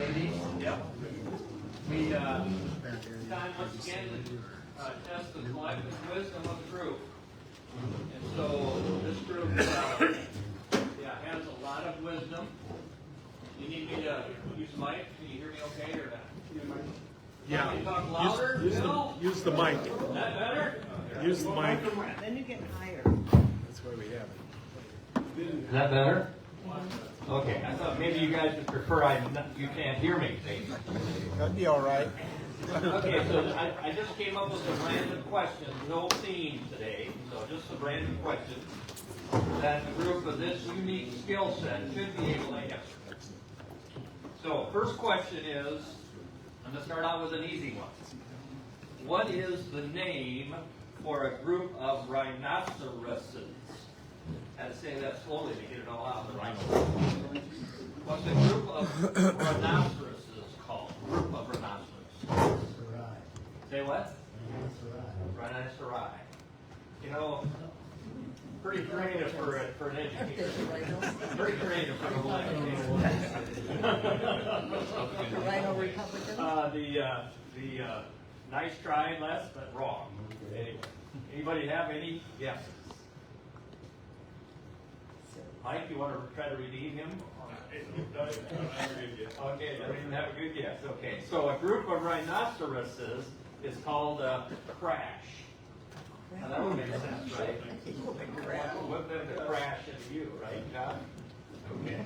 Yep. We time once again to test the collective wisdom of the group. And so this group has a lot of wisdom. You need me to use the mic? Can you hear me okay or not? Yeah. Can you talk louder? Use the mic. Is that better? Use the mic. Then you get higher. That's why we have it. Is that better? Okay, I thought maybe you guys would prefer you can't hear me. That'd be all right. Okay, so I just came up with some random questions, no theme today, so just some random questions that the group of this unique skill set should be able to answer. So, first question is, I'm going to start out with an easy one. What is the name for a group of rhinoceroses? I had to say that slowly to get it all out. What's a group of rhinoceroses called? Group of rhinoceroses. Say what? Rhinoceri. You know, pretty creative for an educator. Pretty creative for a educator. Rhino Republican? The nice try, Les, but wrong. Anyway, anybody have any guesses? Mike, you want to try to redeem him? Okay, I didn't have a good guess. Okay, so a group of rhinoceroses is called a crash. Now that would make sense, right? What did the crash into you, right, John? Okay.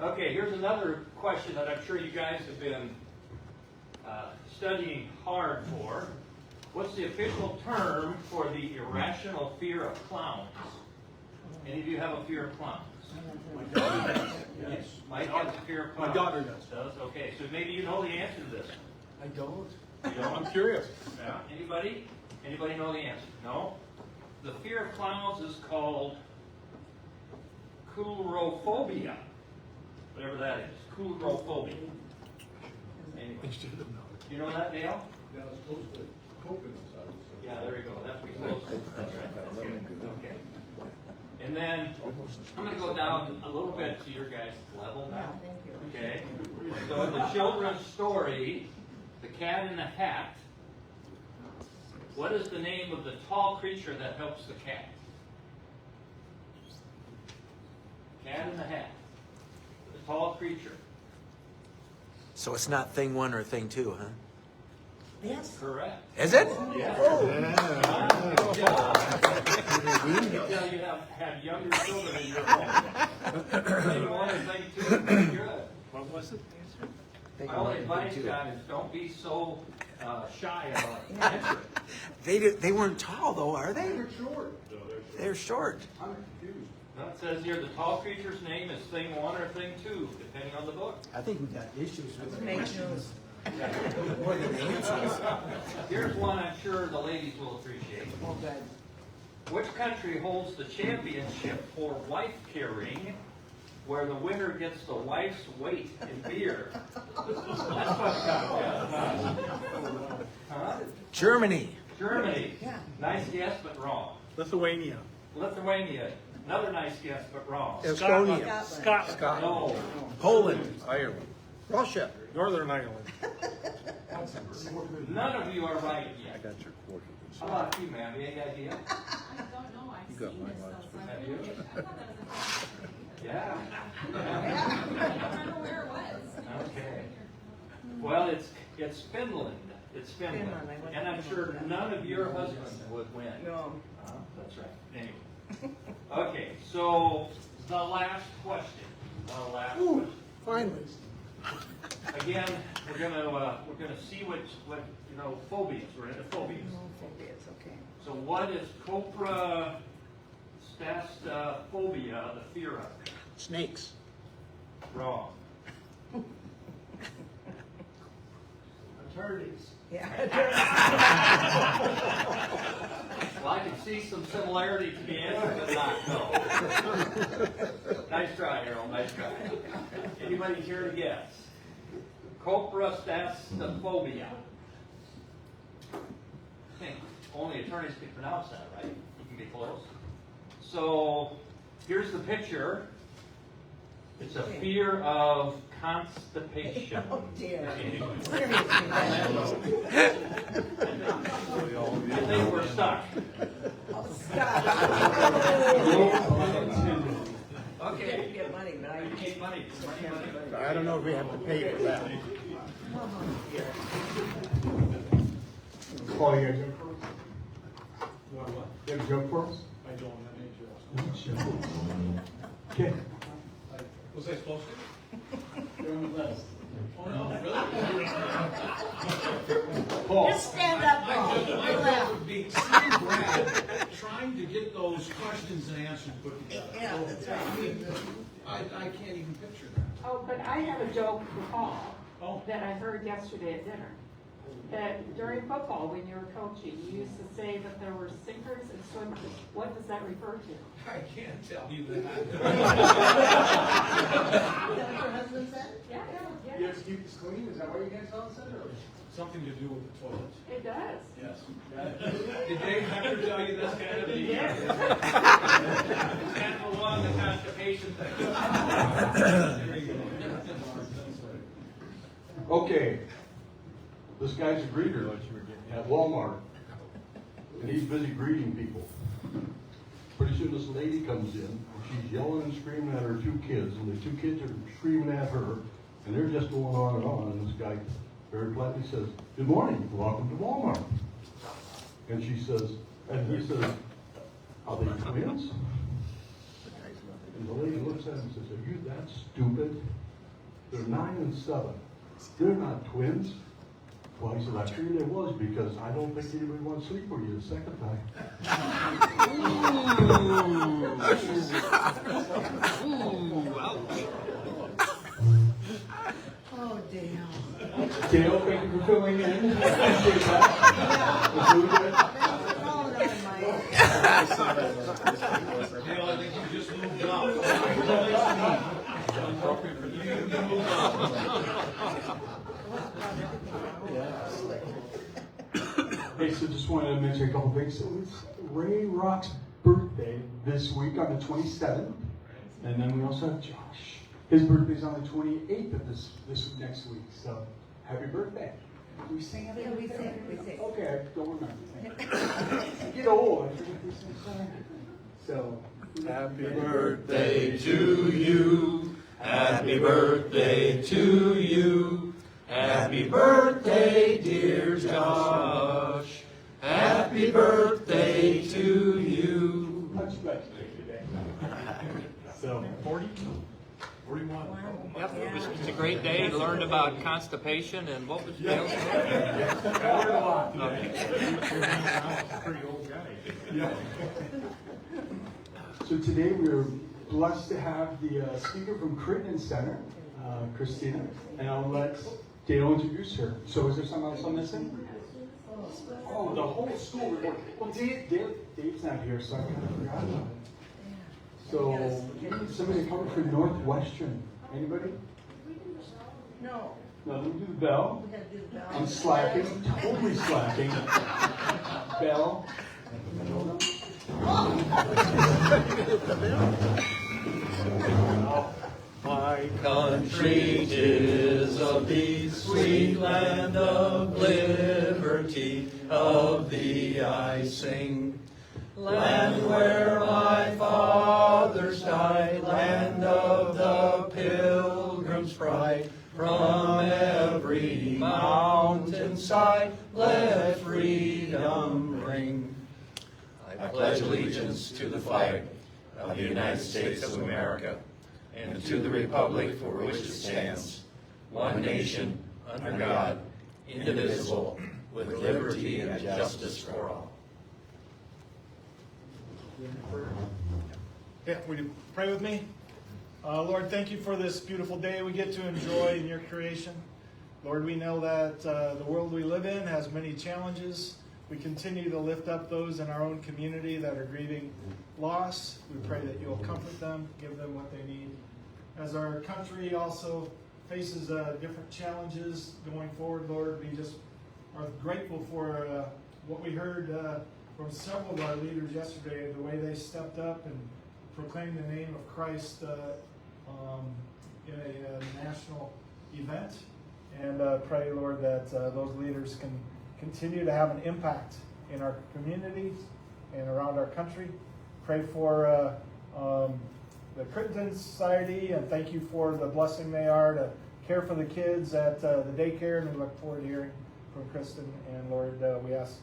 Okay, here's another question that I'm sure you guys have been studying hard for. What's the official term for the irrational fear of clowns? Any of you have a fear of clowns? My daughter does. Yes. Mike has a fear of clowns. My daughter does. Okay, so maybe you know the answer to this. I don't. You don't? I'm curious. Yeah. Anybody? Anybody know the answer? No? The fear of clowns is called coulrophobia. Whatever that is. Coulrophobia. Anyway. You know that, Dale? Yeah, it's close to coconuts, I would say. Yeah, there you go. That's what you're close to. That's right. That's good. Okay. And then I'm going to go down a little bit to your guys' level now. Okay. So in the children's story, The Cat in the Hat, what is the name of the tall creature that helps the cat? Cat in the Hat. The tall creature. So it's not thing one or thing two, huh? Yes. Correct. Is it? Yeah. Good job. You can tell you have had younger children in your home. Thing one and thing two is pretty good. What was it? My only advice, John, is don't be so shy about answering. They weren't tall though, are they? They're short. They're short. I'm confused. Now it says here the tall creature's name is thing one or thing two, depending on the book. I think we got issues with Fake news. more than the answers. Here's one I'm sure the ladies will appreciate. Oh, good. Which country holds the championship for wife carrying, where the winner gets the wife's weight in beer? That's what huh? Germany. Germany. Yeah. Nice guess, but wrong. Lithuania. Lithuania. Another nice guess, but wrong. Estonia. Scotland. No. Poland. Ireland. Russia. Northern Ireland. None of you are right yet. Got your quarter. How about you, ma'am? Any idea? I don't know. I've got seen mine this last though, so Have I'm you? really- I thought that was a Yeah. I don't know where it was. Okay. Well, it's Finland. It's Finland. Finland, I went And I'm to sure Finland. none of your husbands would win. No. That's right. Anyway. Okay, so the last question. The last question. Finally. Again, we're gonna see what phobias. We're into phobias. No, it's okay. So what is coprastastophobia, the fear of? Snakes. Wrong. Attorneys. Yeah. Well, I can see some similarity to the answer, but not no. Nice try, Harold. Nice try. Anybody care to guess? Coprastastophobia. I think only attorneys can pronounce that, right? You can be close. So here's the picture. It's a fear of constipation. Oh dear. I Seriously. think we're stuck. Oh, stop. Okay. You get money, but I You get money. I don't know if we have to pay for that. Paul, you got a joke for us? You have a joke for us? I don't have any jokes. Okay. Was I supposed to? You're on the list. Oh, no, really? Paul, Just stand up, Paul. My joke would be seeing Brad trying to get those questions and answers put together. Yeah, that's right. I can't even picture that. Oh, but I have a joke for Paul Oh. that I heard yesterday at dinner. That during football, when you were coaching, you used to say that there were sinkers and swimmers. What does that refer to? I can't tell you that. Is that what your husband said? Yeah, you have to keep this clean? Is that why you guys all said it? Something to do with the toilets. it does. Yes. Did Dave Hecker tell you this kind of He the? did. Can't go along the constipation thing. Okay. This guy's a greeter at Walmart, and he's busy greeting people. Pretty soon this lady comes in, and she's yelling and screaming at her two kids, and the two kids are screaming at her, and they're just going on, and this guy very politely says, "Good morning, welcome to Walmart." And she says, and he says, "Are they twins?" And the lady looks at him and says, "Are you that stupid? They're 9 and 7. They're not twins." Well, he said, "I figured it was because I don't think anybody wants to sleep with you the second time." Oh, damn. Dale, thank you for filling in. Appreciate that. Calling on my. Dale, I think you just moved up. You moved up. Hey, so just wanted to mention a couple things. So it's Ray Rock's birthday this week on the 27th. And then we also have Josh. His birthday's on the 28th of this next week. So happy birthday. Do we sing happy Yeah, we birthday? sing, we sing. Okay, I don't remember. I get old, I forget these things. So Happy Birthday to you. Happy birthday to you. Happy birthday, dear Josh. Happy birthday to you. much better today. So 40? 41. Yep, it's a great day. Learned about constipation and what was Dale's name? Pretty old guy. So today we're blessed to have the speaker from Crittenden Center, Christina, and I'll let Dale introduce her. So is there something else I'm missing? Oh, the whole school report. Well, Dave's not here, so I kind of forgot about it. So we need somebody to cover for Northwestern. Anybody? No, No, let me do the bell. we gotta do the bell. I'm slacking, totally slacking. Bell. My country 'tis of thee, sweet land of liberty, of thee I sing. Land where my fathers died, land of the pilgrim's pride, from every mountainside let freedom ring. I pledge allegiance to the flag of the United States of America, and to the republic for which it stands, one nation, under God, indivisible, with liberty and justice for all. Yeah, would you pray with me? Lord, thank you for this beautiful day we get to enjoy in your creation. Lord, we know that the world we live in has many challenges. We continue to lift up those in our own community that are grieving loss. We pray that you'll comfort them, give them what they need. As our country also faces different challenges going forward, Lord, we just are grateful for what we heard from several of our leaders yesterday, the way they stepped up and proclaimed the name of Christ in a national event. And pray, Lord, that those leaders can continue to have an impact in our communities and around our country. Pray for the Crittenden Society, and thank you for the blessing they are to care for the kids at the daycare, and we look forward to hearing from Kristen. And Lord, we ask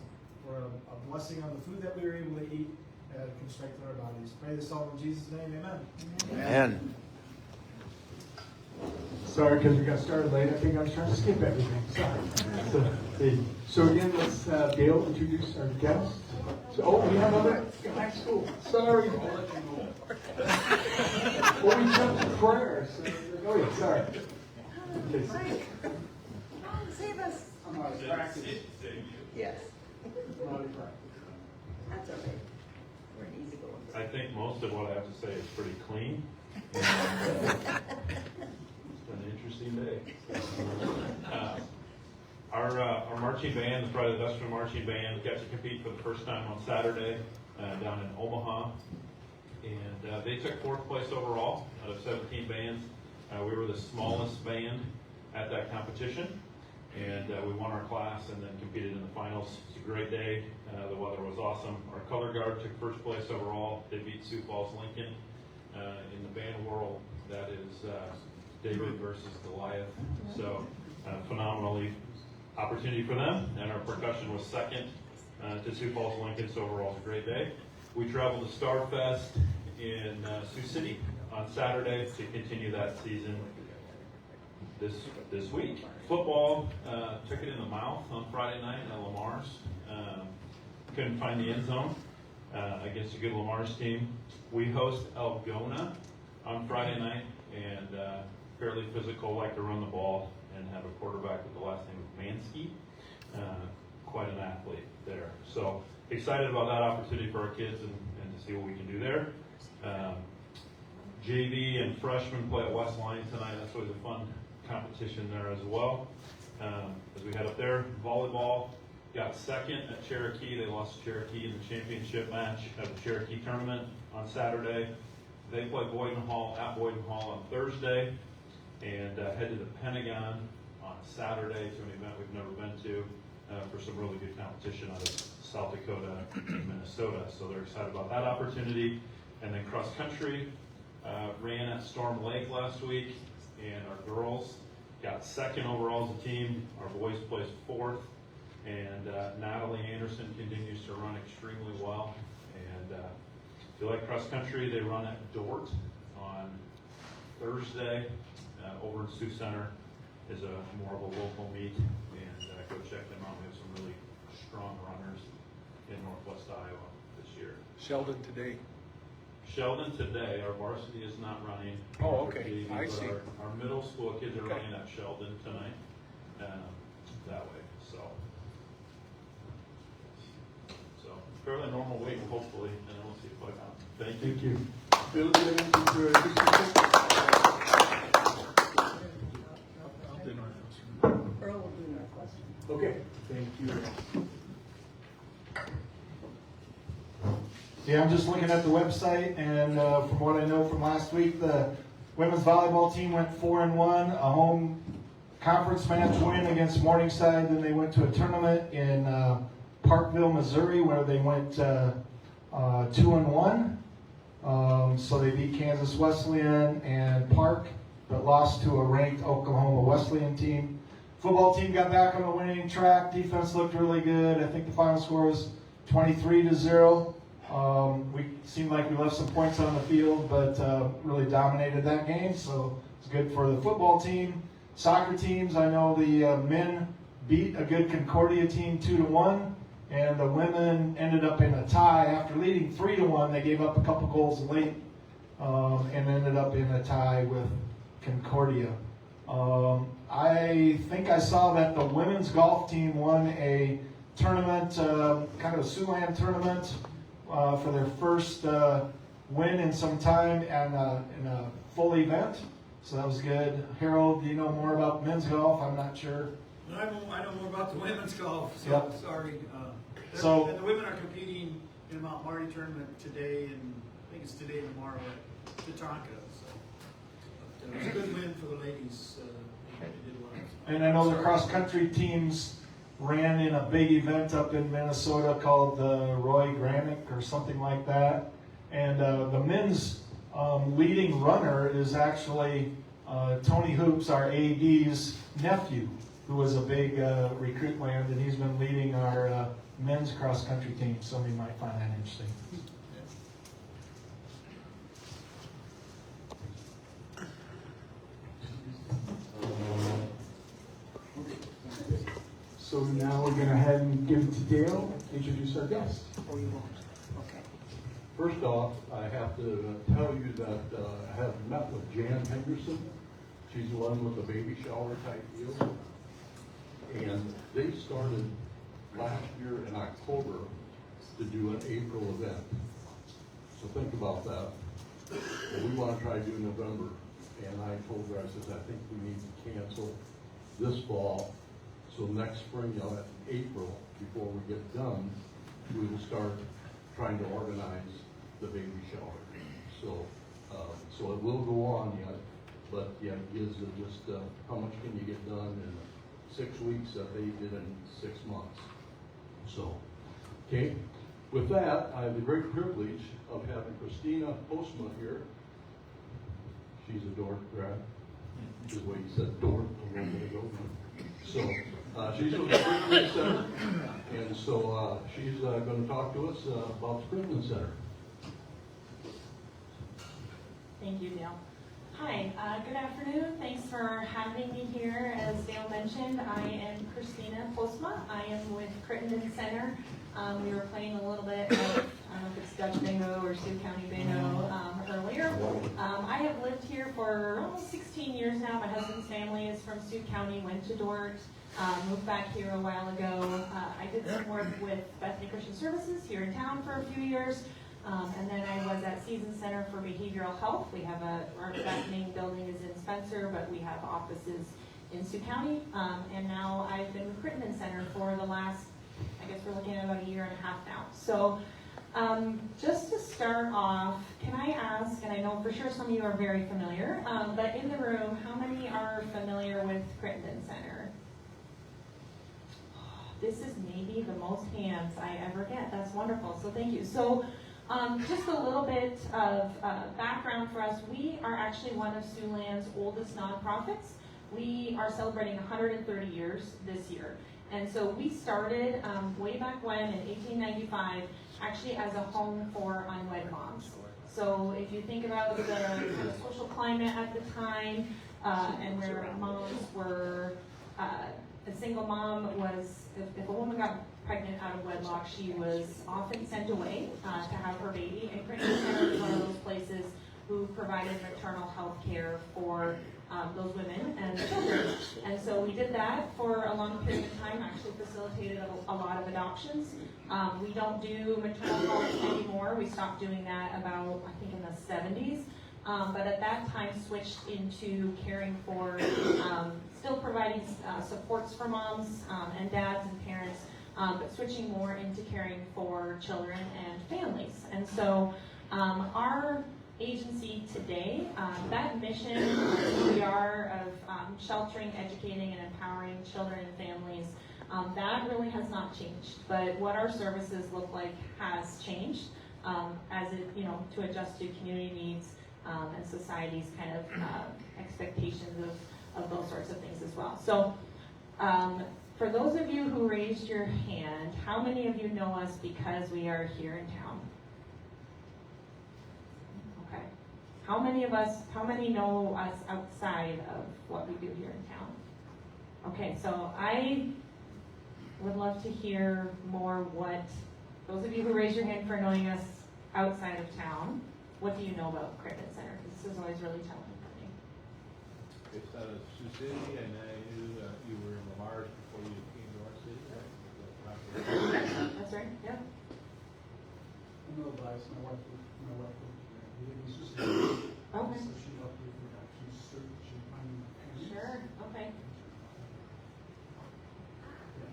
for a blessing on the food that we were able to eat and can strengthen our bodies. Pray this all in Jesus' name, amen. Amen. Sorry, because we got started late. I think I was trying to skip everything. Sorry. So again, let's Dale introduce our guest. So, oh, we have another. Get back to school. Sorry. Well, we jumped to prayer. So, oh yeah, sorry. Okay. Mike, come on, save us. I'm out of practice. Yes, I'm out of practice. that's all right. We're an easy going. I think most of what I have to say is pretty clean. And, it's been an interesting day. Our marching band, the Pride of the Western Marching Band, got to compete for the first time on Saturday down in Omaha. And they took 4th place overall out of 17 bands. We were the smallest band at that competition. And we won our class and then competed in the finals. It was a great day. The weather was awesome. Our color guard took 1st place overall. They beat Sioux Falls Lincoln. In the band world, that is David versus Goliath. So phenomenally opportunity for them. And our percussion was 2nd to Sioux Falls Lincoln. So overall, it was a great day. We traveled to Starfest in Sioux City on Saturday to continue that season this week. Football took it in the mouth on Friday night at Lamar's. Couldn't find the end zone against a good Lamar's team. We host Algona on Friday night, and fairly physical, like to run the ball, and have a quarterback with the last name of Mansky. Quite an athlete there. So excited about that opportunity for our kids and to see what we can do there. JV and freshmen play at West Line tonight. That's always a fun competition there as well. As we head up there, volleyball got 2nd at Cherokee. They lost to Cherokee in the championship match of the Cherokee tournament on Saturday. They play Boyden Hall at Boyden Hall on Thursday, and head to the Pentagon on Saturday to an event we've never been to for some really good competition out of South Dakota and Minnesota. So they're excited about that opportunity. And then cross country ran at Storm Lake last week, and our girls got 2nd overall as a team. Our boys placed 4th, and Natalie Anderson continues to run extremely well. And if you like cross country, they run at Dort on Thursday. Over in Sioux Center is more of a local meet, and go check them out. We have some really strong runners in Northwest Iowa this year. Sheldon today. Sheldon today, our varsity is not running. Oh, okay. I But see. Our middle school kids are Okay. running at Sheldon tonight, that way, so fairly normal week, hopefully, and then we'll see what happens. Thank you. Thank you. Bill, do you have anything to Earl will do Northwestern. Okay, thank you. Yeah, I'm just looking at the website, and from what I know from last week, the women's volleyball team went 4-1, a home conference match win against Morningside. Then they went to a tournament in Parkville, Missouri, where they went 2-1. So they beat Kansas Wesleyan and Park, but lost to a ranked Oklahoma Wesleyan team. Football team got back on the winning track. Defense looked really good. I think the final score was 23-0. We seemed like we left some points on the field, but really dominated that game. So it's good for the football team. Soccer teams, I know the men beat a good Concordia team 2-1, and the women ended up in a tie after leading 3-1. They gave up a couple goals late and ended up in a tie with Concordia. I think I saw that the women's golf team won a tournament, kind of a Siouxland tournament, for their first win in some time and in a full event. So that was good. Harold, do you know more about men's golf? I'm not sure. I know more about the women's golf, so Yep. sorry. So- And the women are competing in a Mount Marty tournament today, and I think it's today and tomorrow at Tatanka. it was a good win for the ladies. They did well. And I know the cross-country teams ran in a big event up in Minnesota called the Roy Granick or something like that. And the men's leading runner is actually Tony Hoops, our AD's nephew, who was a big recruit land, and he's been leading our men's cross-country team. Somebody might find that interesting. So now we're going to head and give it to Dale, introduce our guest. Or you won't? Okay. First off, I have to tell you that I have met with Jan Henderson. She's the one with the baby shower type deal. And they started last year in October to do an April event. So think about that. And we want to try to do November. And I told her, I said, I think we need to cancel this fall. So next spring, at April, before we get done, we will start trying to organize the baby shower. So, so it will go on yet, but the idea is just how much can you get done in 6 weeks that they did in 6 months. So, okay. With that, I have the great privilege of having Christina Postma here. She's a Dork grad. Which is what you said, Dork a little bit ago. So, she's from the Springland Center, and so she's going to talk to us about the Springland Center. Thank you, Dale. Hi, good afternoon. Thanks for having me here. As Dale mentioned, I am Christina Postma. I am with Crittenden Center. We were playing a little bit of, I don't know if it's Dutch Bingo or Sioux County Bingo earlier. I have lived here for almost 16 years now. My husband's family is from Sioux County, went to Dort, moved back here a while ago. I did some work with Bethany Christian Services here in town for a few years. And then I was at Season Center for Behavioral Health. We have that main building is in Spencer, but we have offices in Sioux County. And now I've been with Crittenden Center for the last, I guess we're looking at about 1.5 years now. So just to start off, can I ask, and I know for sure some of you are very familiar, but in the room, how many are familiar with Crittenden Center? This is maybe the most hands I ever get. That's wonderful, so thank you. So just a little bit of background for us. We are actually one of Siouxland's oldest nonprofits. We are celebrating 130 years this year. And so we started way back when in 1895, actually as a home for unwed moms. So if you think about the kind of social climate at the time, and where moms were, a single mom was, if a woman got pregnant out of wedlock, she was often sent away to have her baby. And Crittenden Center was one of those places who provided maternal health care for those women and children. And so we did that for a long period of time, actually facilitated a lot of adoptions. We don't do maternal health anymore. We stopped doing that about, I think, in the 70s. But at that time switched into caring for, still providing supports for moms and dads and parents, but switching more into caring for children and families. And so our agency today, that mission, we are of sheltering, educating, and empowering children and families, that really has not changed. But what our services look like has changed as it, to adjust to community needs and society's kind of expectations of those sorts of things as well. So for those of you who raised your hand, how many of you know us because we are here in town? Okay. How many know us outside of what we do here in town? Okay, so I would love to hear more those of you who raised your hand for knowing us outside of town, what do you know about Crittenden Center? This is always really telling for me. It's out of Sioux City, and I knew you were in Lamars before you came to our city, right? That's right, yeah. No advice, my wife lived here. It was just Okay. so she helped me with that. She found me parents. Sure, okay. Yeah.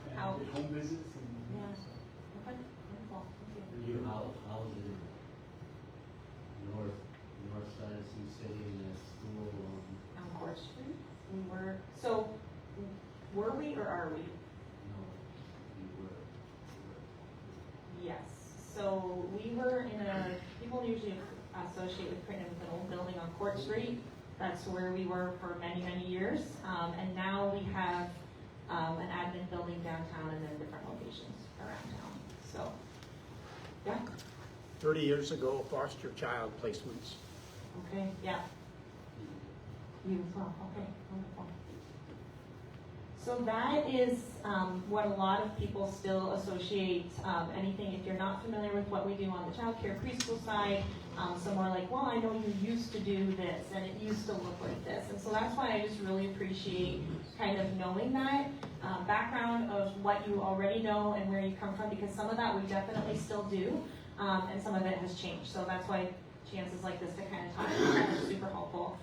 And How- did home visits and Yeah. so. Okay, wonderful, thank you. How is it north side of Sioux City in the school Were we or are we? Yes. So we were in people usually associate with Creighton with an old building on Court Street. That's where we were for many, many years. And now we have an admin building downtown and then different locations around town. So, yeah. 30 years ago, foster child placements. Okay, yeah. You as well. Okay, wonderful. So that is what a lot of people still associate anything. If you're not familiar with what we do on the child care preschool side, some are like, well, I know you used to do this and it used to look like this. And so that's why I just really appreciate kind of knowing that background of what you already know and where you come from, because some of that we definitely still do, and some of it has changed. So that's why chances like this to kind of talk about that are super helpful.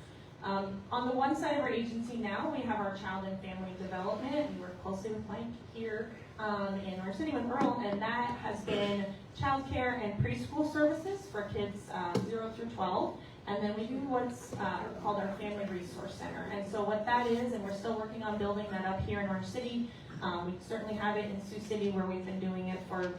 On the one side of our agency now, we have our child and family development. We work closely with Mike here in our city with Earl, and that has been child care and preschool services for kids 0 through 12. And then we do what's called our Family Resource Center. And so what that is, and we're still working on building that up here in our city. We certainly have it in Sioux City where we've been doing it for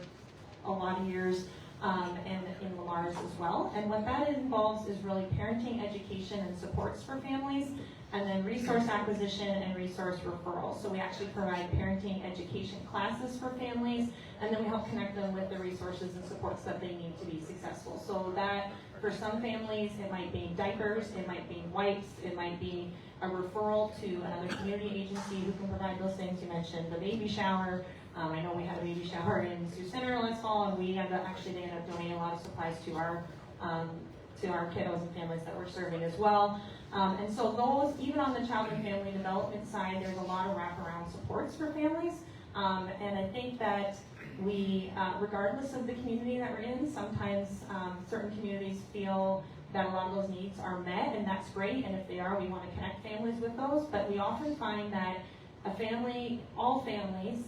a lot of years. And in Lamar's as well. And what that involves is really parenting, education, and supports for families, and then resource acquisition and resource referral. So we actually provide parenting education classes for families, and then we help connect them with the resources and supports that they need to be successful. So that, for some families, it might be diapers, it might be wipes, it might be a referral to another community agency who can provide those things. You mentioned the baby shower. I know we had a baby shower in Sioux Center last fall, and they ended up donating a lot of supplies to our kiddos and families that we're serving as well. And so those, even on the child and family development side, there's a lot of wraparound supports for families. And I think that we, regardless of the community that we're in, sometimes certain communities feel that a lot of those needs are met, and that's great. And if they are, we want to connect families with those. But we often find that all families,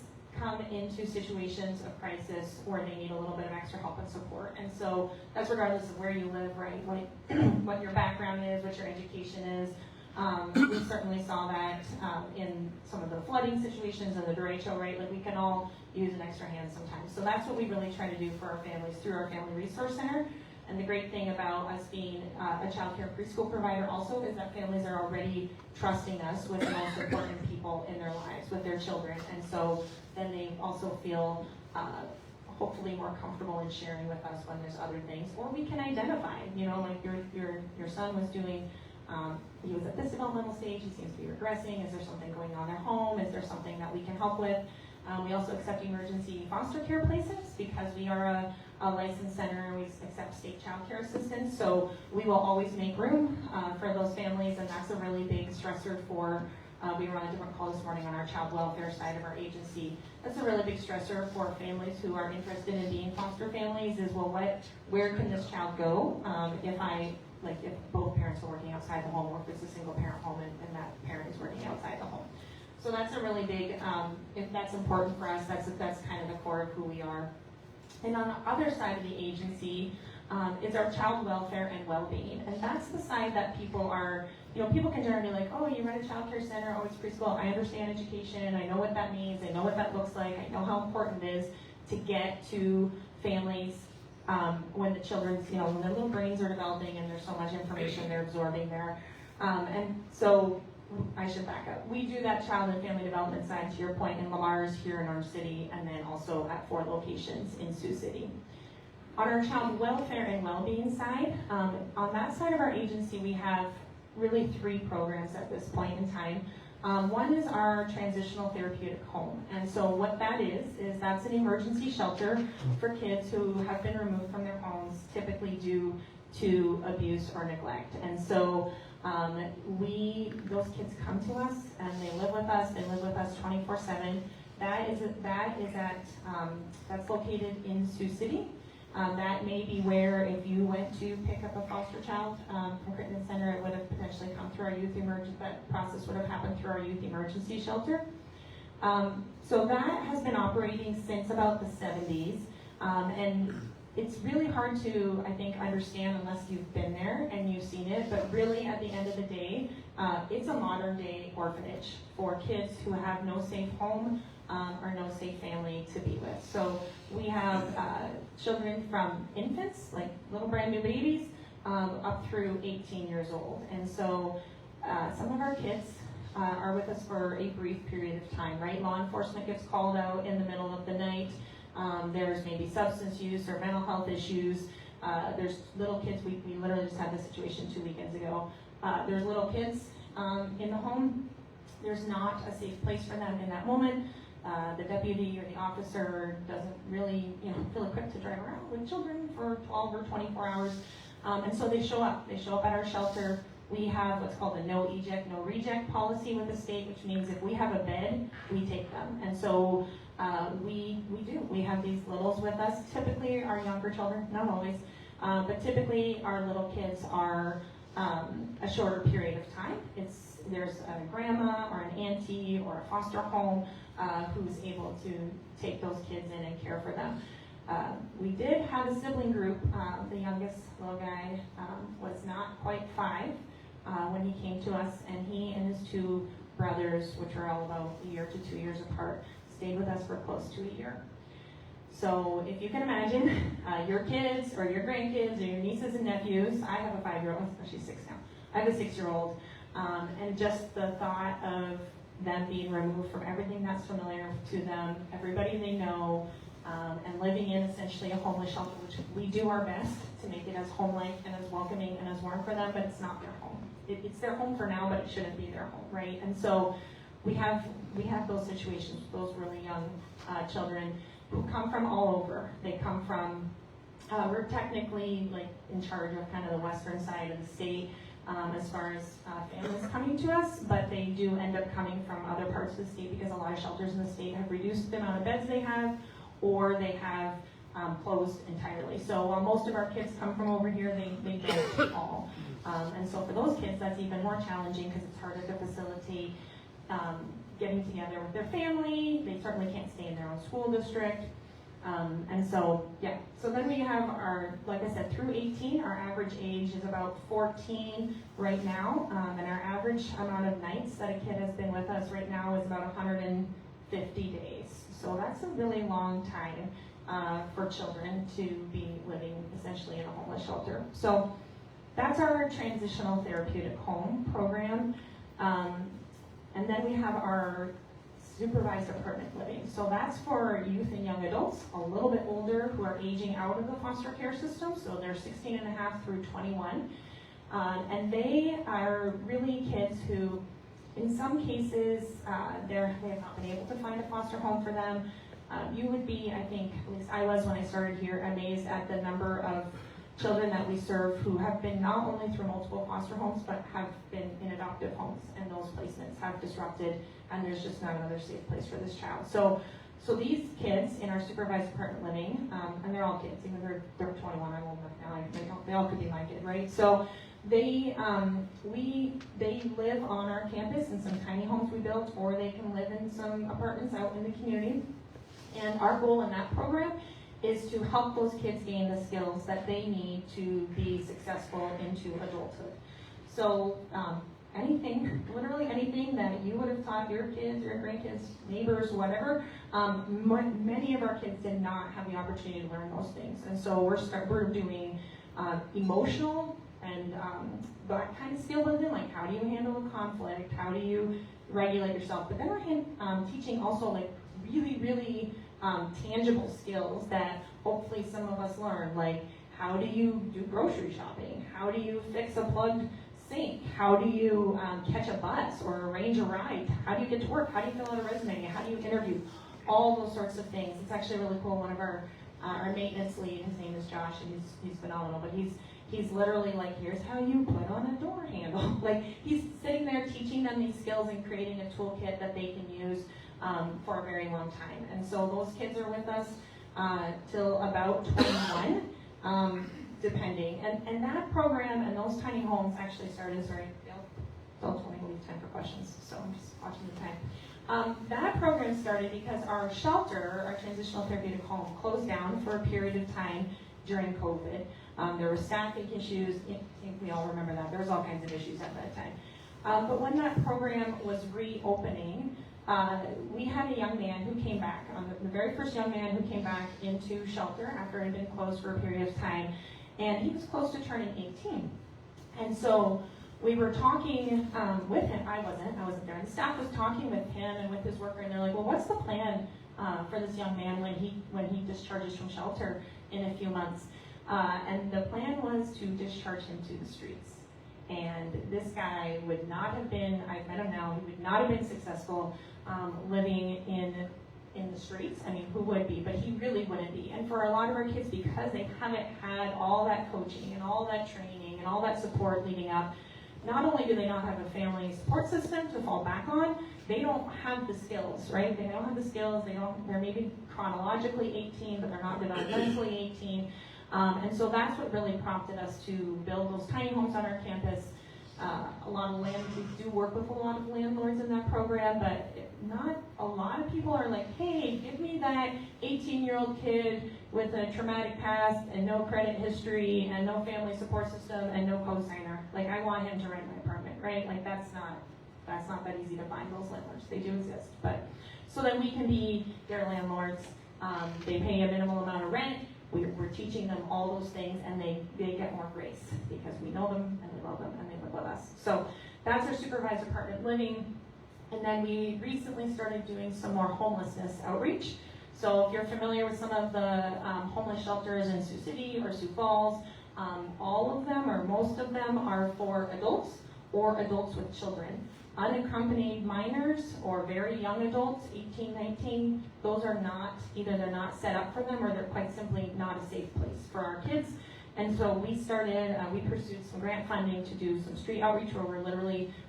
come into situations of crisis where they need a little bit of extra help and support. And so that's regardless of where you live, right? What your background is, what your education is. We certainly saw that in some of the flooding situations and the derecho, right? Like we can all use an extra hand sometimes. So that's what we really try to do for our families through our Family Resource Center. And the great thing about us being a child care preschool provider also is that families are already trusting us with the most important people in their lives, with their children. And so then they also feel hopefully more comfortable in sharing with us when there's other things. Or we can identify, like your son was doing, he was at this developmental stage, he seems to be regressing. Is there something going on at home? Is there something that we can help with? We also accept emergency foster care places because we are a licensed center and we accept state child care assistance. So we will always make room for those families, and that's a really big stressor for, we were on a different call this morning on our child welfare side of our agency. That's a really big stressor for families who are interested in being foster families is, well, where can this child go if both parents are working outside the home, or if it's a single parent home and that parent is working outside the home. So that's a really big, if that's important for us, that's kind of the core of who we are. And on the other side of the agency is our child welfare and well-being. And that's the side that people are, people can generally be like, oh, you run a child care center, oh, it's preschool, I understand education, I know what that means, I know what that looks like, I know how important it is to get to families when the children's, when their little brains are developing and there's so much information they're absorbing there. And so I should back up. We do that child and family development side, to your point, in Lamar's here in our city, and then also at 4 locations in Sioux City. On our child welfare and well-being side, on that side of our agency, we have really 3 programs at this point in time. One is our transitional therapeutic home. And so what that is that's an emergency shelter for kids who have been removed from their homes, typically due to abuse or neglect. And so those kids come to us and they live with us. They live with us 24/7. That's located in Sioux City. That may be where if you went to pick up a foster child from Crittenden Center, it would have potentially come through our that process would have happened through our youth emergency shelter. So that has been operating since about the 70s. And it's really hard to, I think, understand unless you've been there and you've seen it, but really at the end of the day, it's a modern day orphanage for kids who have no safe home or no safe family to be with. So we have children from infants, like little brand new babies, up through 18 years old. And so some of our kids are with us for a brief period of time, right? Law enforcement gets called out in the middle of the night. There's maybe substance use or mental health issues. There's little kids, we literally just had this situation 2 weekends ago. There's little kids in the home. There's not a safe place for them in that moment. The deputy or the officer doesn't really, feel equipped to drive around with children for 12 or 24 hours. And so they show up. They show up at our shelter. We have what's called a no eject, no reject policy with the state, which means if we have a bed, we take them. And so we do. We have these littles with us. Typically, our younger children, not always, but typically our little kids are a shorter period of time. There's a grandma or an auntie or a foster home who's able to take those kids in and care for them. We did have a sibling group. The youngest little guy was not quite 5 when he came to us, and he and his 2 brothers, which are all about a year to 2 years apart, stayed with us for close to a year. So if you can imagine, your kids or your grandkids or your nieces and nephews, I have a 5-year-old, she's 6 now, I have a 6-year-old, and just the thought of them being removed from everything that's familiar to them, everybody they know, and living in essentially a homeless shelter, which we do our best to make it as home-like and as welcoming and as warm for them, but it's not their home. It's their home for now, but it shouldn't be their home, right? And so we have those situations, those really young children who come from all over. They come from, we're technically like in charge of kind of the western side of the state as far as families coming to us, but they do end up coming from other parts of the state because a lot of shelters in the state have reduced the amount of beds they have, or they have closed entirely. So while most of our kids come from over here, they don't all. And so for those kids, that's even more challenging because it's harder to facilitate getting together with their family. They certainly can't stay in their own school district. And so, yeah. So then we have our, like I said, through 18, our average age is about 14 right now. And our average amount of nights that a kid has been with us right now is about 150 days. So that's a really long time for children to be living essentially in a homeless shelter. So that's our transitional therapeutic home program. And then we have our supervised apartment living. So that's for youth and young adults, a little bit older, who are aging out of the foster care system. So they're 16 and a half through 21. And they are really kids who, in some cases, they have not been able to find a foster home for them. You would be, I think, at least I was when I started here, amazed at the number of children that we serve who have been not only through multiple foster homes, but have been in adoptive homes, and those placements have disrupted, and there's just not another safe place for this child. So these kids in our supervised apartment living, and they're all kids, even though they're 21, I'm old enough now, they all could be my kid, right? So they live on our campus in some tiny homes we built, or they can live in some apartments out in the community. And our goal in that program is to help those kids gain the skills that they need to be successful into adulthood. So anything, literally anything that you would have taught your kids, your grandkids, neighbors, whatever, many of our kids did not have the opportunity to learn those things. And so we're doing emotional and that kind of skill building, like how do you handle a conflict, how do you regulate yourself, but then we're teaching also like really, really tangible skills that hopefully some of us learn, like how do you do grocery shopping, how do you fix a plugged sink, how do you catch a bus or arrange a ride, how do you get to work, how do you fill out a resume, how do you interview, all those sorts of things. It's actually really cool. One of our maintenance lead, his name is Josh, and he's phenomenal, but he's literally like, here's how you put on a door handle. Like, he's sitting there teaching them these skills and creating a toolkit that they can use for a very long time. And so those kids are with us till about 21, depending. And that program and those tiny homes actually started, sorry, Bill told me to leave time for questions, so I'm just watching the time. That program started because our shelter, our transitional therapeutic home, closed down for a period of time during COVID. There were staffing issues. I think we all remember that. There was all kinds of issues at that time. But when that program was reopening, we had a young man who came back, the very first young man who came back into shelter after it had been closed for a period of time, and he was close to turning 18. And so we were talking with him. I wasn't there. And the staff was talking with him and with his worker, and they're like, well, what's the plan for this young man when he discharges from shelter in a few months? And the plan was to discharge him to the streets. And this guy would not have been, I've met him now, he would not have been successful living in the streets. I mean, who would be? But he really wouldn't be. And for a lot of our kids, because they haven't had all that coaching and all that training and all that support leading up, not only do they not have a family support system to fall back on, they don't have the skills, right? They don't have the skills. They're maybe chronologically 18, but they're not developmentally 18. And so that's what really prompted us to build those tiny homes on our campus. A lot of we do work with a lot of landlords in that program, but not a lot of people are like, hey, give me that 18-year-old kid with a traumatic past and no credit history and no family support system and no cosigner. Like, I want him to rent my apartment, right? Like, that's not that easy to find, those landlords. They do exist. But so then we can be their landlords. They pay a minimal amount of rent. We're teaching them all those things, and they get more grace because we know them and we love them and they live with us. So that's our supervised apartment living. And then we recently started doing some more homelessness outreach. So if you're familiar with some of the homeless shelters in Sioux City or Sioux Falls, all of them or most of them are for adults or adults with children. Unaccompanied minors or very young adults, 18, 19, those are not, either they're not set up for them or they're quite simply not a safe place for our kids. And so we pursued some grant funding to do some street outreach where we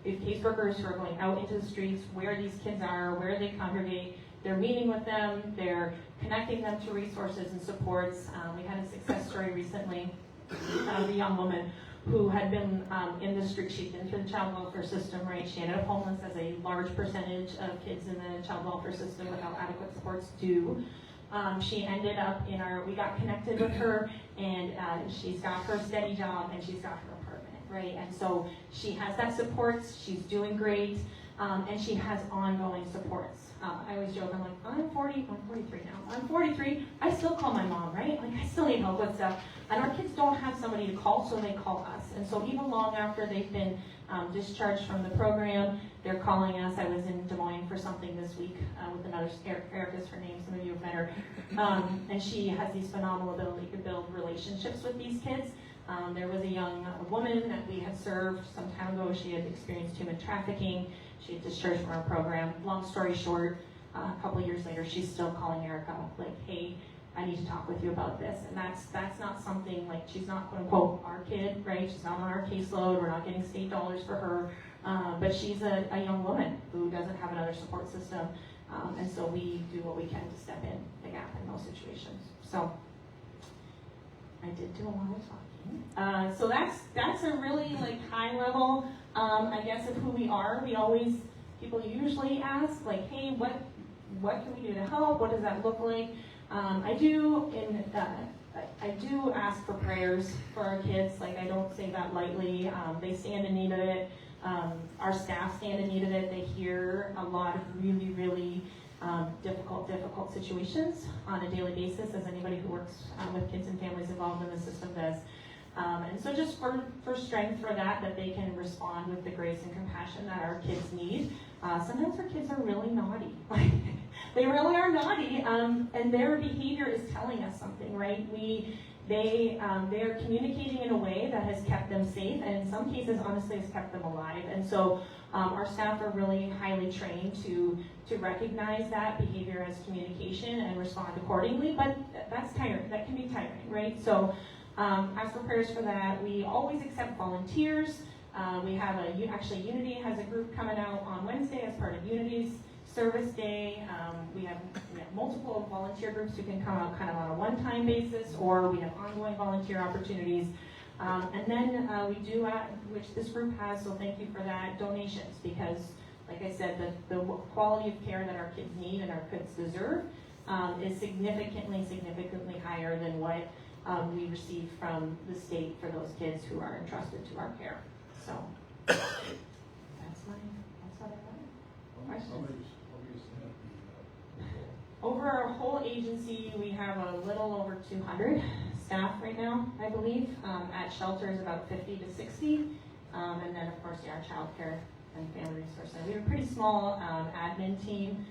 have caseworkers who are going out into the streets where these kids are, where they congregate. They're meeting with them, they're connecting them to resources and supports. We had a success story recently of a young woman who had been in the street. She'd been through the child welfare system, right? She ended up homeless, as a large percentage of kids in the child welfare system without adequate supports do. She ended up we got connected with her, and she's got her steady job and she's got her apartment, right? And so she has that support, she's doing great, and she has ongoing supports. I always joke, I'm like, I'm 43 now. I'm 43, I still call my mom, right? Like, I still need help with stuff. And our kids don't have somebody to call, so they call us. And so even long after they've been discharged from the program, they're calling us. I was in Des Moines for something this week with another Erica's her name, some of you have met her. And she has these phenomenal ability to build relationships with these kids. There was a young woman that we had served some time ago. She had experienced human trafficking. She had discharged from our program. Long story short, a couple of years later, she's still calling Erica, like, hey, I need to talk with you about this. And that's not something, like, she's not, quote unquote, our kid, right? She's not on our caseload. We're not getting state dollars for her. But she's a young woman who doesn't have another support system. And so we do what we can to step in the gap in those situations. So I did do a lot of talking. So that's a really, like, high level, I guess, of who we are. People usually ask, like, hey, what can we do to help? What does that look like? I do ask for prayers for our kids. Like, I don't say that lightly. They stand in need of it. Our staff stand in need of it. They hear a lot of really, really difficult situations on a daily basis, as anybody who works with kids and families involved in the system does. And so just for strength for that they can respond with the grace and compassion that our kids need. Sometimes our kids are really naughty. They really are naughty, and their behavior is telling us something, right? They are communicating in a way that has kept them safe, and in some cases, honestly, has kept them alive. And so our staff are really highly trained to recognize that behavior as communication and respond accordingly, but that's tiring. That can be tiring, right? So ask for prayers for that. We always accept volunteers. We have actually Unity has a group coming out on Wednesday as part of Unity's Service Day. We have multiple volunteer groups who can come out kind of on a one-time basis, or we have ongoing volunteer opportunities. And then we do, which this group has, so thank you for that, donations, because like I said, the quality of care that our kids need and our kids deserve is significantly higher than what we receive from the state for those kids who are entrusted to our care. So that's what I got. Questions? Over our whole agency, we have a little over 200 staff right now, I believe. At shelters, about 50 to 60. And then, of course, our child care and family resource center. We have a pretty small admin team.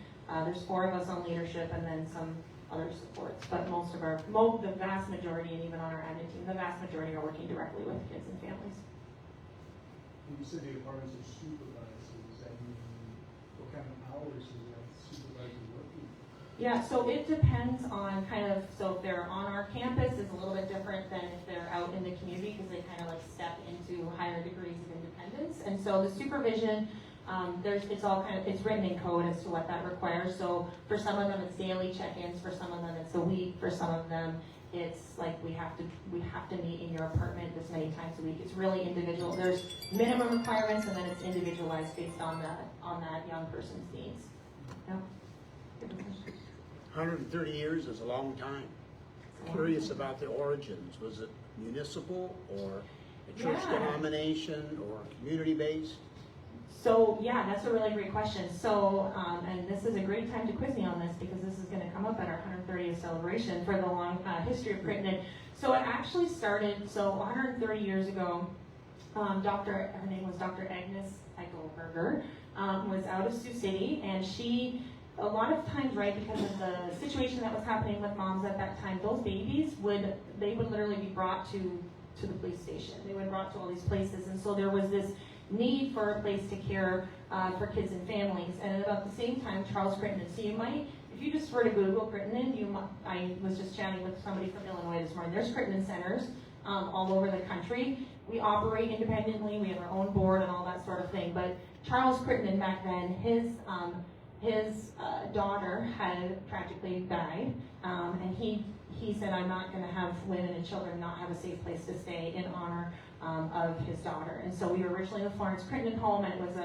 There's 4 of us on leadership and then some other supports. But the vast majority, and even on our admin team, the vast majority are working directly with kids and families. When you said the departments are supervised, does that mean what kind of hours is that supervisor working? Yeah, so it depends on so if they're on our campus, it's a little bit different than if they're out in the community because they kind of like step into higher degrees of independence. And so the supervision, it's written in code as to what that requires. So for some of them it's daily check-ins, for some of them it's a week, for some of them it's like we have to meet in your apartment this many times a week. It's really individual. There's minimum requirements and then it's individualized based on that young person's needs. Yeah. 130 years is a long time. Curious about the origins. Was it municipal or a church denomination or community-based? So yeah, that's a really great question. So, and this is a great time to quiz me on this because this is going to come up at our 130th celebration for the long history of Crittenden. So it actually started, 130 years ago, her name was Dr. Eggink-Postma, was out of Sioux City, and she, a lot of times, right, because of the situation that was happening with moms at that time, those babies would literally be brought to the police station. They were brought to all these places, and so there was this need for a place to care for kids and families. And at about the same time, Charles Crittenden. So you might, if you just were to Google Crittenden, I was just chatting with somebody from Illinois this morning. There's Crittenden centers all over the country. We operate independently. We have our own board and all that sort of thing. But Charles Crittenden back then, his daughter had tragically died, and he said, I'm not going to have women and children not have a safe place to stay in honor of his daughter. And so we were originally the Florence Crittenden Home, and it was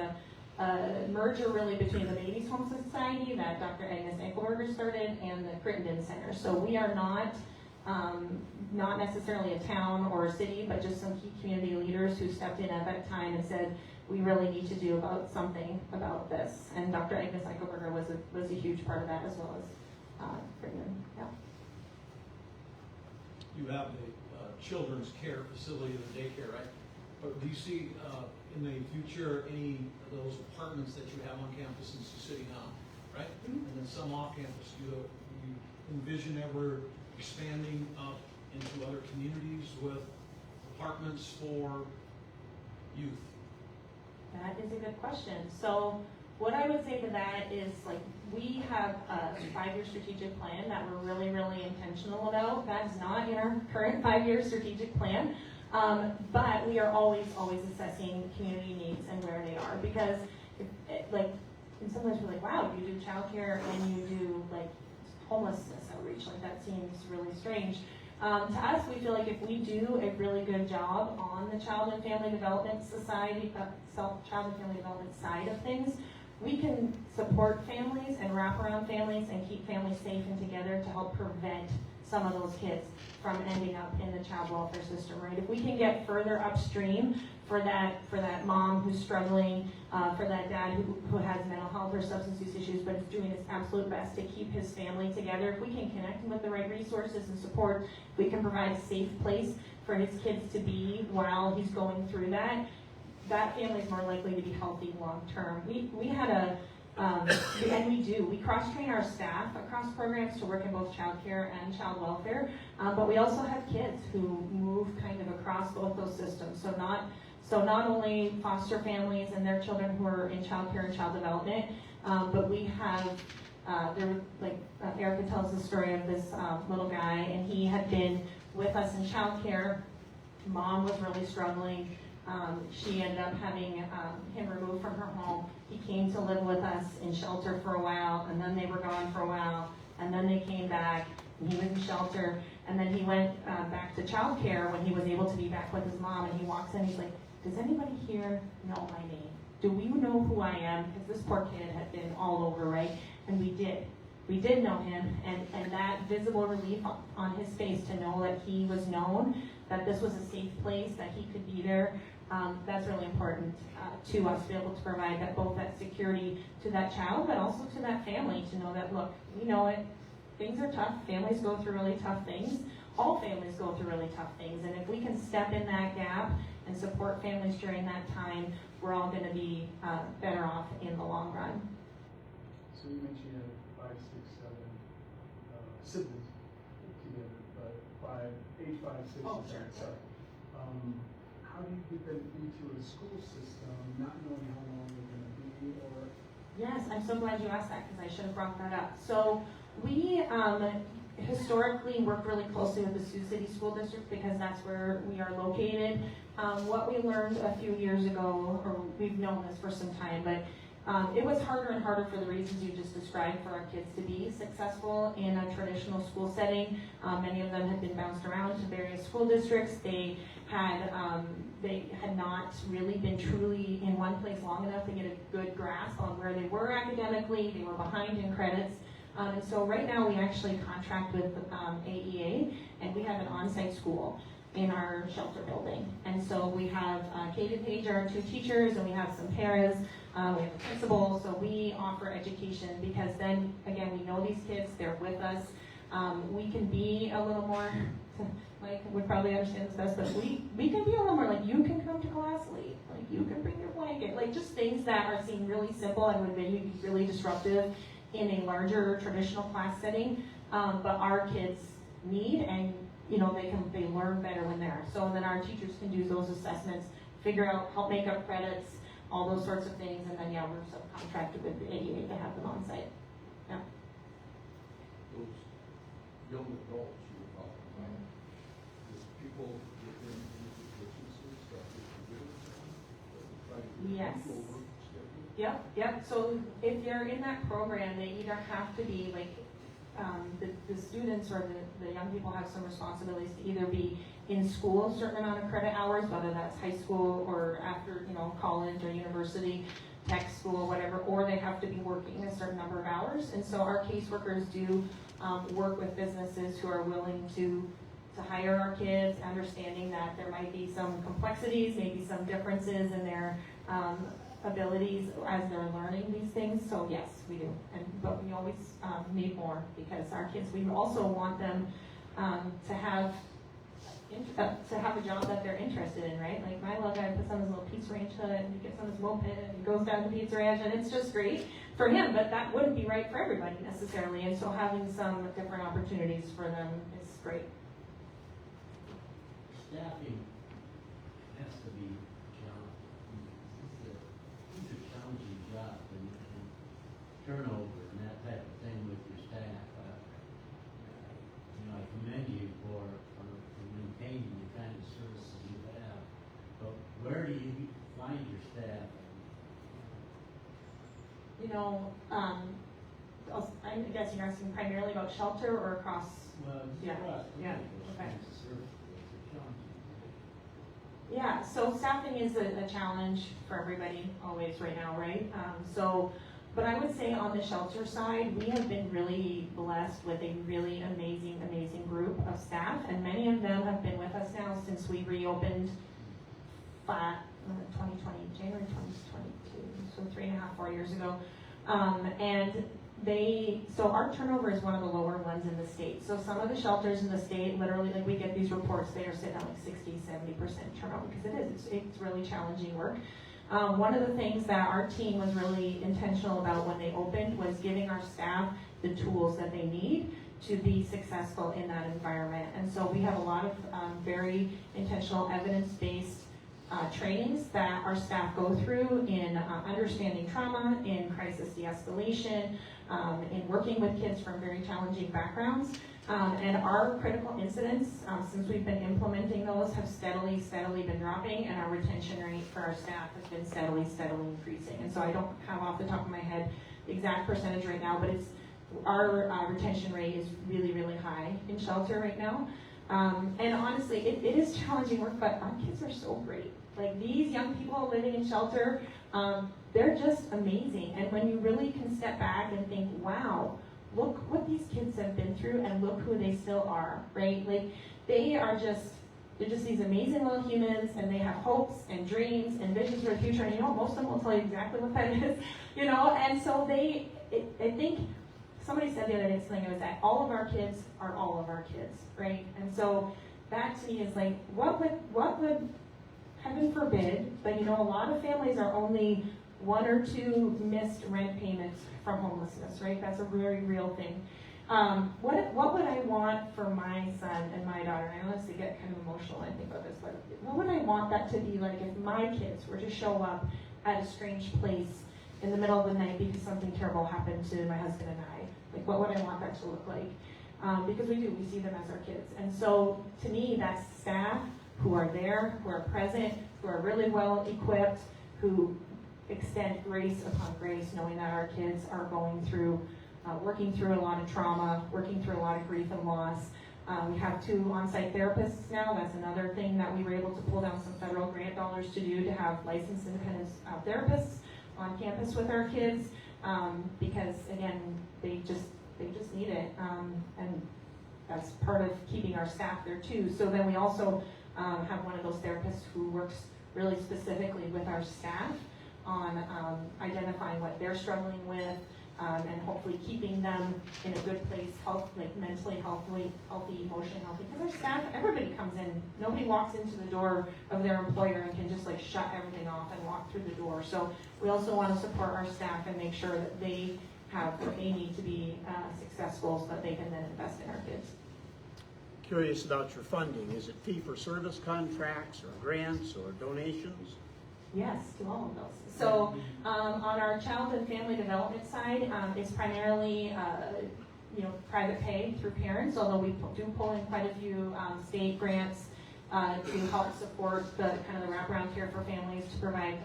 a merger really between the Babies Home Society that Dr. Eggink-Postma started and the Crittenden Center. So we are not necessarily a town or a city, but just some key community leaders who stepped in at that time and said, we really need to do something about this. And Dr. Eggink-Postma was a huge part of that, as well as Crittenden. Yeah. You have the children's care facility, the daycare, right? But do you see in the future any of those apartments that you have on campus in Sioux City now, right? And then some off campus. Do you envision ever expanding up into other communities with apartments for youth? That is a good question. So what I would say to that is, like, we have a 5-year strategic plan that we're really, really intentional about. That is not in our current 5-year strategic plan, but we are always assessing community needs and where they are. Because, and sometimes we're like, wow, you do childcare and you do like homelessness outreach. Like, that seems really strange. To us, we feel like if we do a really good job on the Child and Family Development Society, Child and Family Development side of things, we can support families and wrap around families and keep families safe and together to help prevent some of those kids from ending up in the child welfare system, right? If we can get further upstream for that mom who's struggling, for that dad who has mental health or substance use issues, but is doing his absolute best to keep his family together, if we can connect him with the right resources and support, if we can provide a safe place for his kids to be while he's going through that family is more likely to be healthy long term. We had and we cross-train our staff across programs to work in both child care and child welfare, but we also have kids who move kind of across both those systems. So not only foster families and their children who are in child care and child development, but we have, Erica tells the story of this little guy, and he had been with us in child care. Mom was really struggling. She ended up having him removed from her home. He came to live with us in shelter for a while, and then they were gone for a while, and then they came back, and he was in shelter, and then he went back to child care when he was able to be back with his mom, and he walks in, he's like, does anybody here know my name? Do we know who I am? Because this poor kid had been all over, right? And we did. we did know him, and that visible relief on his face to know that he was known, that this was a safe place, that he could be there, that's really important to us to be able to provide that, both that security to that child, but also to that family, to know that, look, we know it, things are tough, families go through really tough things, all families go through really tough things, and if we can step in that gap and support families during that time, we're all going to be better off in the long run. So you mentioned you have 5, 6, 7 siblings together, but age 5, 6, Oh, sure. sorry. How do you get them into a school system, not knowing how long they're going to be, or? Yes, I'm so glad you asked that because I should have brought that up. So we historically worked really closely with the Sioux City School District because that's where we are located. What we learned a few years ago, or we've known this for some time, but it was harder and harder for the reasons you just described for our kids to be successful in a traditional school setting. Many of them had been bounced around to various school districts. They had not really been truly in one place long enough to get a good grasp on where they were academically. They were behind in credits. And so right now we actually contract with AEA, and we have an on-site school in our shelter building. And so we have Kate and Paige are our 2 teachers, and we have some paras, we have a principal, so we offer education because then, again, we know these kids, they're with us. We can be a little more, Mike would probably understand this best, but we can be a little more like, you can come to class late, like you can bring your blanket, like just things that are seen really simple and would be really disruptive in a larger traditional class setting, but our kids need, and they learn better when they're. So then our teachers can do those assessments, figure out, help make up credits, all those sorts of things, and then we're subcontracted with the AEA to have them on site. Yeah. Those young adults you were talking about, does people get them into businesses that they can do? Yes. Yep. So if you're in that program, they either have to be like the students or the young people have some responsibilities to either be in school a certain amount of credit hours, whether that's high school or after college or university, tech school, whatever, or they have to be working a certain number of hours. And so our caseworkers do work with businesses who are willing to hire our kids, understanding that there might be some complexities, maybe some differences in their abilities as they're learning these things. So yes, we do, but we always need more because our kids, we also want them to have a job that they're interested in, right? Like my little guy puts on his little pizza ranch hood and he gets on his moped and he goes down to Pizza Ranch, and it's just great for him, but that wouldn't be right for everybody necessarily, and so having some different opportunities for them is great. Staffing has to be challenging. These are challenging jobs, and turnover and that type of thing with your staff. I commend you for maintaining the kind of services you have. But where do you find your staff? I guess you're asking primarily about shelter or across? Well, yeah. Okay. Challenging. Yeah, so staffing is a challenge for everybody always right now, right? But I would say on the shelter side, we have been really blessed with a really amazing group of staff, and many of them have been with us now since we reopened 2020, January 2022, so 3.5, 4 years ago. So our turnover is one of the lower ones in the state. So some of the shelters in the state, literally, like we get these reports, they are sitting at like 60-70% turnover because it's really challenging work. One of the things that our team was really intentional about when they opened was giving our staff the tools that they need to be successful in that environment. And so we have a lot of very intentional evidence-based trainings that our staff go through in understanding trauma, in crisis de-escalation, in working with kids from very challenging backgrounds. And our critical incidents, since we've been implementing those, have steadily been dropping, and our retention rate for our staff has been steadily increasing. And so I don't have off the top of my head the exact percentage right now, but our retention rate is really high in shelter right now. And honestly, it is challenging work, but our kids are so great. Like these young people living in shelter, they're just amazing. And when you really can step back and think, wow, look what these kids have been through and look who they still are, right? Like, they're just these amazing little humans, and they have hopes and dreams and visions for the future, and most of them will tell you exactly what that is, and so I think somebody said the other day something, it was that all of our kids are all of our kids, right? And so that to me is like, what would, heaven forbid, but a lot of families are only 1 or 2 missed rent payments from homelessness, right? That's a very real thing. What would I want for my son and my daughter? And I honestly get kind of emotional when I think about this, but what would I want that to be like if my kids were to show up at a strange place in the middle of the night because something terrible happened to my husband and I? Like, what would I want that to look like? Because we see them as our kids. And so, to me, that's staff who are there, who are present, who are really well equipped, who extend grace upon grace, knowing that our kids are going through, working through a lot of trauma, working through a lot of grief and loss. We have 2 on-site therapists now. That's another thing that we were able to pull down some federal grant dollars to do, to have licensed independent therapists on campus with our kids, because again, they just need it, and that's part of keeping our staff there too. So then we also have one of those therapists who works really specifically with our staff on identifying what they're struggling with, and hopefully keeping them in a good place, mentally healthy, emotionally healthy. Because our staff, everybody comes in. Nobody walks into the door of their employer and can just shut everything off and walk through the door. So we also want to support our staff and make sure that they have what they need to be successful, so that they can then invest in our kids. Curious about your funding. Is it fee-for-service contracts or grants or donations? Yes, to all of those. So on our child and family development side, it's primarily private pay through parents, although we do pull in quite a few state grants to help support the kind of the wraparound care for families, to provide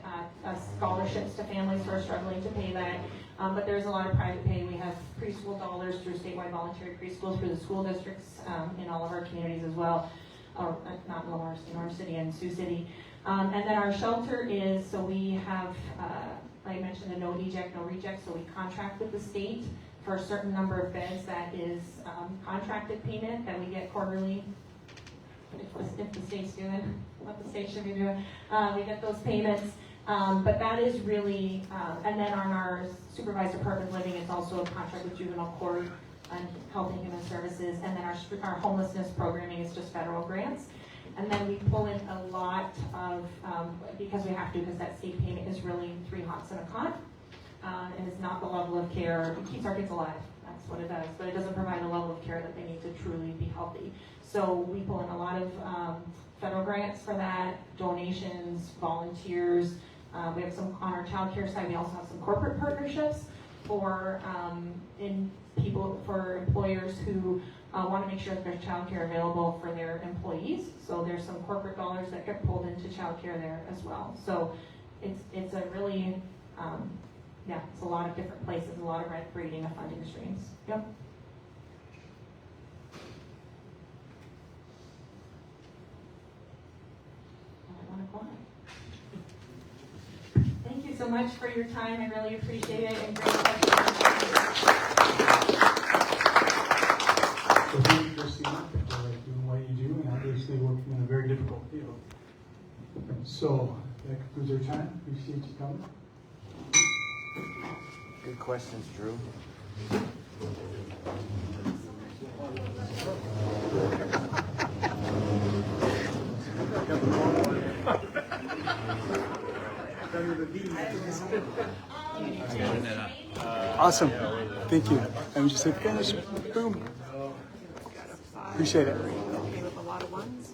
scholarships to families who are struggling to pay that. But there's a lot of private pay. We have preschool dollars through statewide voluntary preschools for the school districts in all of our communities as well, or not in Lamar, in Orange City and Sioux City. And then our shelter is, so we have, like I mentioned, a no eject, no reject, so we contract with the state for a certain number of beds. That is contracted payment that we get quarterly. If the state's doing what the state should be doing, we get those payments. But that is really, and then on our supervised apartment living, it's also a contract with juvenile court and health and human services. And then our homelessness programming is just federal grants. And then we pull in a lot of, because we have to, because that state payment is really 3 hots and a cot, and it's not the level of care. It keeps our kids alive. That's what it does. But it doesn't provide the level of care that they need to truly be healthy. So we pull in a lot of federal grants for that, donations, volunteers. We have some on our child care side. We also have some corporate partnerships for employers who want to make sure that there's child care available for their employees. So there's some corporate dollars that get pulled into child care there as well. So it's a really, it's a lot of different places, a lot of variety of funding streams. Yep. Thank you so much for your time. I really appreciate it, and great questions. So thank you, Christina, for doing what you do, and obviously working in a very difficult field. So that concludes our time. Appreciate you coming. Good questions, Drew. Awesome. Thank you. And we just say finish. Boom. Appreciate it. Okay with a lot of ones?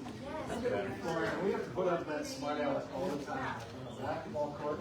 We have to put up that smart aleck all the time. Racquetball court.